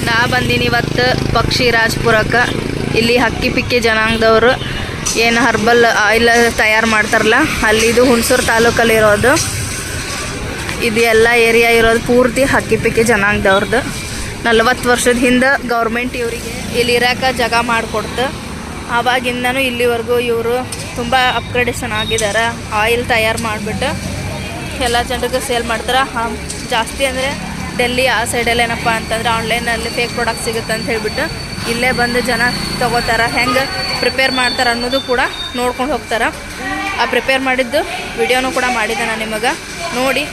ನಾ ಬಂದೀನಿ ಇವತ್ತು ಪಕ್ಷಿರಾಜ್ಪುರಕ್ಕೆ. ಇಲ್ಲಿ ಹಕ್ಕಿ ಪಿಕ್ಕಿ ಜನಾಂಗದವರು ಏನು ಹರ್ಬಲ್ ಆಯಿಲ್ ತಯಾರು ಮಾಡ್ತಾರಲ್ಲ, ಅಲ್ಲಿದು ಹುಣಸೂರು ತಾಲೂಕಲ್ಲಿರೋದು. ಇದು ಎಲ್ಲ ಏರಿಯಾ ಇರೋದು ಪೂರ್ತಿ ಹಕ್ಕಿ ಪಿಕ್ಕಿ ಜನಾಂಗದವ್ರದ್ದು. 40 ವರ್ಷದ ಹಿಂದೆ ಗೌರ್ಮೆಂಟ್ ಇವರಿಗೆ ಇಲ್ಲಿ ಇರೋಕೆ ಜಾಗ ಮಾಡಿಕೊಡ್ತು. ಆವಾಗಿಂದನೂ ಇಲ್ಲಿವರೆಗೂ ಇವರು ತುಂಬ ಅಪ್ಗ್ರೇಡೇಷನ್ ಆಗಿದ್ದಾರೆ. ಆಯಿಲ್ ತಯಾರು ಮಾಡಿಬಿಟ್ಟು ಎಲ್ಲ ಜನರಿಗೆ ಸೇಲ್ ಮಾಡ್ತಾರೆ. ಜಾಸ್ತಿ ಅಂದರೆ ಡೆಲ್ಲಿ ಆ ಸೈಡಲ್ಲಿ ಏನಪ್ಪ ಅಂತಂದರೆ ಆನ್ಲೈನಲ್ಲಿ ಫೇಕ್ ಪ್ರಾಡಕ್ಟ್ ಸಿಗುತ್ತೆ ಅಂತ ಹೇಳಿಬಿಟ್ಟು ಇಲ್ಲೇ ಬಂದು ಜನ ತೊಗೋತಾರೆ. ಹೆಂಗೆ ಪ್ರಿಪೇರ್ ಮಾಡ್ತಾರೆ ಅನ್ನೋದು ಕೂಡ ನೋಡ್ಕೊಂಡು ಹೋಗ್ತಾರೆ. ಆ ಪ್ರಿಪೇರ್ ಮಾಡಿದ್ದು ವಿಡಿಯೋನೂ ಕೂಡ ಮಾಡಿದ್ದೆ ನಾನು ನಿಮಗೆ. ನೋಡಿ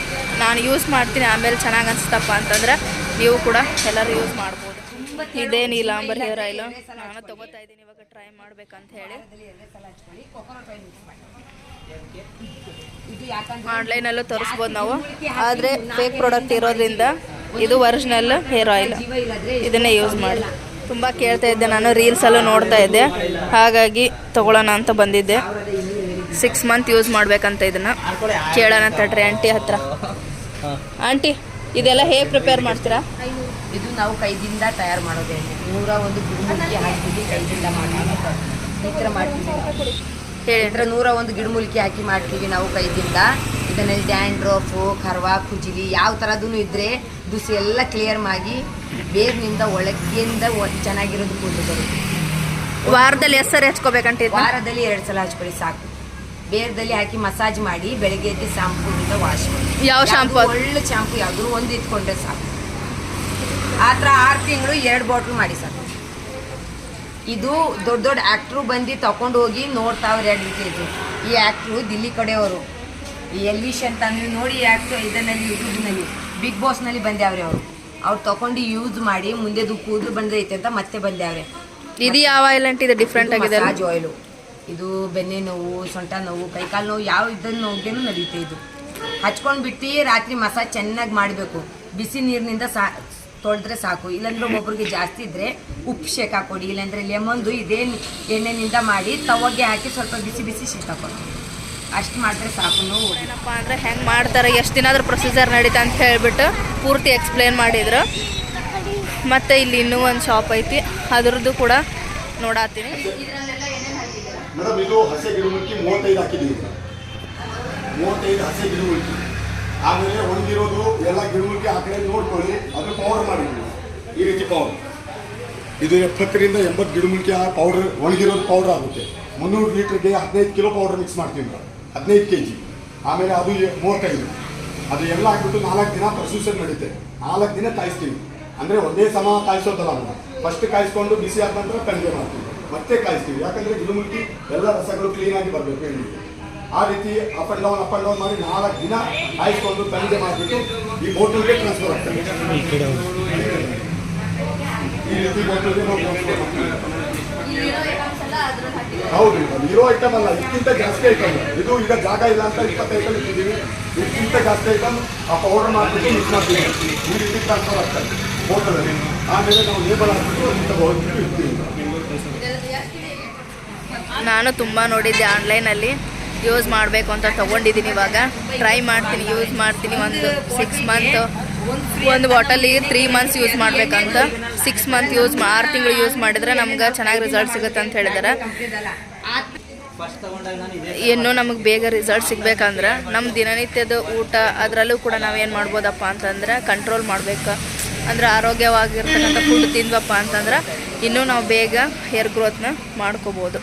ನಾನು ಯೂಸ್ ಮಾಡ್ತೀನಿ, ಆಮೇಲೆ ಚೆನ್ನಾಗಿ ಅನಿಸ್ತಪ್ಪ ಅಂತಂದ್ರೆ ನೀವು ಕೂಡ ಎಲ್ಲರೂ ಯೂಸ್ ಮಾಡ್ಬೋದು. ಇದೇ ನೀಲಾಂಬರ್ ಹೇರ್ ಆಯಿಲು ನಾನು ತೊಗೋತಾ ಇದ್ದೀನಿ ಇವಾಗ, ಟ್ರೈ ಮಾಡ್ಬೇಕಂತ ಹೇಳಿ. ಆನ್ಲೈನಲ್ಲೂ ತರಿಸ್ಬೋದು ನಾವು, ಆದರೆ ಫೇಕ್ ಪ್ರಾಡಕ್ಟ್ ಇರೋದ್ರಿಂದ ಇದು ಒರಿಜಿನಲ್ ಹೇರ್ ಆಯಿಲ್, ಇದನ್ನೇ ಯೂಸ್ ಮಾಡಿ. ತುಂಬ ಕೇಳ್ತಾ ಇದ್ದೆ ನಾನು, ರೀಲ್ಸಲ್ಲೂ ನೋಡ್ತಾ ಇದ್ದೆ, ಹಾಗಾಗಿ ತೊಗೊಳ್ಳೋಣ ಅಂತ ಬಂದಿದ್ದೆ. 6 ಮಂತ್ ಯೂಸ್ ಮಾಡ್ಬೇಕಂತ ಇದನ್ನು. ಕೇಳೋಣ ತಡ್ರಿ ಆಂಟಿ ಹತ್ರ. ಆಂಟಿ, ಇದೆಲ್ಲ ಹೇಗೆ ಪ್ರಿಪೇರ್ ಮಾಡ್ತೀರಾ? ಇದು ನಾವು ಕೈದಿಂದ ತಯಾರು ಮಾಡೋದೇ. 101 ಗಿಡಮೂಲಿಕೆ ಹಾಕ್ತೀವಿ, ಕೈದಿಂದ ಮಾಡ್ತೀವಿ. ಈ ಥರ ಮಾಡ್ತೀವಿ ಹೇಳಿ. 101 ಗಿಡಮೂಲಿಕೆ ಹಾಕಿ ಮಾಡ್ತೀವಿ ನಾವು ಕೈದಿಂದ. ಇದನ್ನಲ್ಲಿ ಡ್ಯಾಂಡ್ರಫು, ಕರ್ವ, ಕುಜಿಲಿ ಯಾವ ಥರದೂ ಇದ್ದರೆ ದುಸಿ ಎಲ್ಲ ಕ್ಲಿಯರ್ ಮಾಡಿ ಬೇರಿನಿಂದ ಒಳಗಿಂದ ಚೆನ್ನಾಗಿರೋದು ಕೂದಲು ಬರುತ್ತೆ. ವಾರದಲ್ಲಿ ಎಷ್ಟು ಸರಿ ಹಚ್ಕೋಬೇಕಂತ? ವಾರದಲ್ಲಿ 2 ಸಲ ಹಚ್ಕೊಳ್ಳಿ ಸಾಕು. ಬೇರದಲ್ಲಿ ಹಾಕಿ ಮಸಾಜ್ ಮಾಡಿ ಬೆಳಗ್ಗೆ ಎದ್ದು ಶಾಂಪೂದಿಂದ ವಾಶ್ ಮಾಡಿ. ಯಾವ ಶಾಂಪೂ? ಒಳ್ಳೆ ಶಾಂಪೂ ಯಾವ್ದು ಒಂದು ಇಟ್ಕೊಂಡ್ರೆ ಸಾಕು. ಆ ಥರ 6 ತಿಂಗಳು 2 ಬಾಟ್ಲು ಮಾಡಿ ಸಾಕು. ಇದು ದೊಡ್ಡ ದೊಡ್ಡ ಆ್ಯಕ್ಟ್ರು ಬಂದು ತಗೊಂಡು ಹೋಗಿ ನೋಡ್ತಾವ್ರೆ. 2 ಇದು ಈ ಆ್ಯಕ್ಟ್ರು ದಿಲ್ಲಿ ಕಡೆಯವರು, ಈ ಎಲ್ವಿಶ್ ಅಂತ ನೋಡಿ ಆ್ಯಕ್ಟ್ರು ಇದನ್ನಲ್ಲಿ ಯೂಟ್ಯೂಬ್ನಲ್ಲಿ ಬಿಗ್ ಬಾಸ್ನಲ್ಲಿ ಬಂದ್ಯಾವ್ರೆ. ಅವ್ರು ತಗೊಂಡು ಯೂಸ್ ಮಾಡಿ ಮುಂದೆದು ಕೂದಲು ಬಂದೈತೆ ಅಂತ ಮತ್ತೆ ಬಂದ್ಯಾವ್ರೆ. ಇದು ಯಾವ ಆಯಿಲ್ ಅಂತ? ಇದು ಡಿಫ್ರೆಂಟ್ ಆಗಿದೆ. Massage oil. ಇದು ಬೆನ್ನೆ ನೋವು, ಸೊಂಟ ನೋವು, ಕೈಕಾಲು ನೋವು ಯಾವ ಇದನ್ನು ನೋವಿಗೇನು ನಡೆಯುತ್ತೆ. ಇದು ಹಚ್ಕೊಂಡು ಬಿಟ್ಟು ರಾತ್ರಿ ಮಸಾಜ್ ಚೆನ್ನಾಗಿ ಮಾಡಬೇಕು. ಬಿಸಿ ನೀರಿನಿಂದ ತೊಳೆದ್ರೆ ಸಾಕು. ಇಲ್ಲಾಂದ್ರೆ ಒಬ್ಬೊಬ್ರಿಗೆ ಜಾಸ್ತಿ ಇದ್ದರೆ ಉಪ್ಪು ಶೇಕ್ ಹಾಕೊಡಿ, ಇಲ್ಲಾಂದರೆ ಲೆಮನ್ದು ಇದೇ ಎಣ್ಣೆನಿಂದ ಮಾಡಿ ತವಗೆ ಹಾಕಿ ಸ್ವಲ್ಪ ಬಿಸಿ ಬಿಸಿ ಶೇಕ್ ಹಾಕೊಡಿ. ಅಷ್ಟು ಮಾಡಿದ್ರೆ ಸಾಕು. ನೋವು ಏನಪ್ಪ ಅಂದರೆ ಹೆಂಗೆ ಮಾಡ್ತಾರೆ, ಎಷ್ಟು ದಿನ ಆದರೂ ಪ್ರೊಸೀಜರ್ ನಡೀತಾ ಅಂತ ಹೇಳಿಬಿಟ್ಟು ಪೂರ್ತಿ ಎಕ್ಸ್ಪ್ಲೇನ್ ಮಾಡಿದ್ರು. ಮತ್ತು ಇಲ್ಲಿ ಇನ್ನೂ ಒಂದು ಶಾಪ್ ಐತಿ, ಅದರದ್ದು ಕೂಡ ನೋಡಾತೀನಿ. ಮೇಡಮ್, ಇದು ಹಸೆ ಗಿಡಮೂಲಿಕೆ 35 ಹಾಕಿದ್ದೀವಿ. 35 ಹಸೆ ಗಿಡಮೂಲಿಕೆ. ಆಮೇಲೆ ಒಣಗಿರೋದು ಎಲ್ಲ ಗಿಡಮೂಲಿಕೆ ಆ ಕಡೆ ನೋಡ್ಕೊಳ್ಳಿ. ಅದು ಪೌಡರ್ ಮಾಡಿದ್ವಿ ಈ ರೀತಿ ಪೌಡರ್. ಇದು 70ರಿಂದ 80 ಗಿಡಮೂಲಿಕೆ ಪೌಡರ್, ಒಣಗಿರೋದು ಪೌಡರ್ ಆಗುತ್ತೆ. 300 ಲೀಟ್ರಿಗೆ 15 ಕಿಲೋ ಪೌಡರ್ ಮಿಕ್ಸ್ ಮಾಡ್ತೀವಿ ಮೇಡಮ್, 15 kg. ಆಮೇಲೆ ಅದು 35. ಅದು ಎಲ್ಲ ಹಾಕ್ಬಿಟ್ಟು 4 ದಿನ ಪ್ರೊಸೀಜರ್ ನಡೀತೆ. 4 ದಿನ ಕಾಯಿಸ್ತೀವಿ. ಅಂದರೆ ಒಂದೇ ಸಮ ಕಾಯಿಸೋದಲ್ಲ ಮೇಡಮ್. ಫಸ್ಟ್ ಕಾಯಿಸ್ಕೊಂಡು ಬಿಸಿ ಆದ ನಂತರ ಪೆಂಡೆ ಮಾಡ್ತೀವಿ, ಮತ್ತೆ ಕಾಯಿಸ್ತೀವಿ. ಯಾಕಂದರೆ ಗಿಡಮೂಲಿಕೆ ಎಲ್ಲ ರಸಗಳು ಕ್ಲೀನಾಗಿ ಬರಬೇಕು ಎಣ್ಣೆಗೆ. ಆ ರೀತಿ ಅಪ್ ಆ್ಯಂಡ್ ಡೌನ್ ಮಾಡಿ 4 ದಿನ ಕಾಯಿಸ್ಕೊಂಡು ಪೆಂಡೆ ಮಾಡಿಬಿಟ್ಟು ಈ ಬೋಟಲ್ಗೆ ಟ್ರಾನ್ಸ್ಫರ್ ಆಗ್ತದೆ. ಈ ರೀತಿ ಬೋಟಲ್ಗೆ ನಾವು ಟ್ರಾನ್ಸ್ಫರ್ ಮಾಡ್ತೀವಿ. ಹೌದು, ಇರೋ ಐಟಮ್ ಅಲ್ಲ, ಇದಕ್ಕಿಂತ ಜಾಸ್ತಿ ಐಟಮ್. ಇದು ಈಗ ಜಾಗ ಇಲ್ಲ ಅಂತ 20 ಐಟಮ್ ಇಟ್ಟಿದ್ದೀವಿ. ಇದಕ್ಕಿಂತ ಜಾಸ್ತಿ ಐಟಮ್ ಆ ಪೌಡರ್ ಮಾಡಿಬಿಟ್ಟು ಮಿಕ್ಸ್ ಮಾಡ್ತೀವಿ. ಈ ರೀತಿ ಟ್ರಾನ್ಸ್ಫರ್ ಆಗ್ತದೆ ಬೋಟಲಲ್ಲಿ. ಆಮೇಲೆ ನಾವು ಲೇಬಲ್ ಹಾಕ್ಬಿಟ್ಟು ಹೋಗ್ಬಿಟ್ಟು ಇರ್ತೀವಿ. ನಾನು ತುಂಬ ನೋಡಿದ್ದೆ ಆನ್ಲೈನಲ್ಲಿ, ಯೂಸ್ ಮಾಡಬೇಕು ಅಂತ ತೊಗೊಂಡಿದ್ದೀನಿ. ಇವಾಗ ಟ್ರೈ ಮಾಡ್ತೀನಿ, ಯೂಸ್ ಮಾಡ್ತೀನಿ. ಒಂದು 6 ಮಂತ್, ಒಂದು ಬಾಟಲಿಗೆ 3 ಮಂತ್ಸ್ ಯೂಸ್ ಮಾಡಬೇಕಂತ. 6 ಮಂತ್ ಯೂಸ್ 6 ತಿಂಗಳು ಯೂಸ್ ಮಾಡಿದರೆ ನಮ್ಗೆ ಚೆನ್ನಾಗಿ ರಿಸಲ್ಟ್ ಸಿಗುತ್ತೆ ಅಂತ ಹೇಳಿದ್ದಾರೆ. ಇನ್ನೂ ನಮಗೆ ಬೇಗ ರಿಸಲ್ಟ್ ಸಿಗ್ಬೇಕಂದ್ರೆ ನಮ್ಮ ದಿನನಿತ್ಯದ ಊಟ ಅದರಲ್ಲೂ ಕೂಡ ನಾವೇನು ಮಾಡ್ಬೋದಪ್ಪ ಅಂತಂದ್ರೆ ಕಂಟ್ರೋಲ್ ಮಾಡಬೇಕು. ಅಂದರೆ ಆರೋಗ್ಯವಾಗಿರ್ತಕ್ಕಂಥ ಫುಡ್ ತಿಂದ್ವಪ್ಪ ಅಂತಂದ್ರೆ ಇನ್ನೂ ನಾವು ಬೇಗ ಹೇರ್ ಗ್ರೋತ್ನ ಮಾಡ್ಕೋಬೋದು.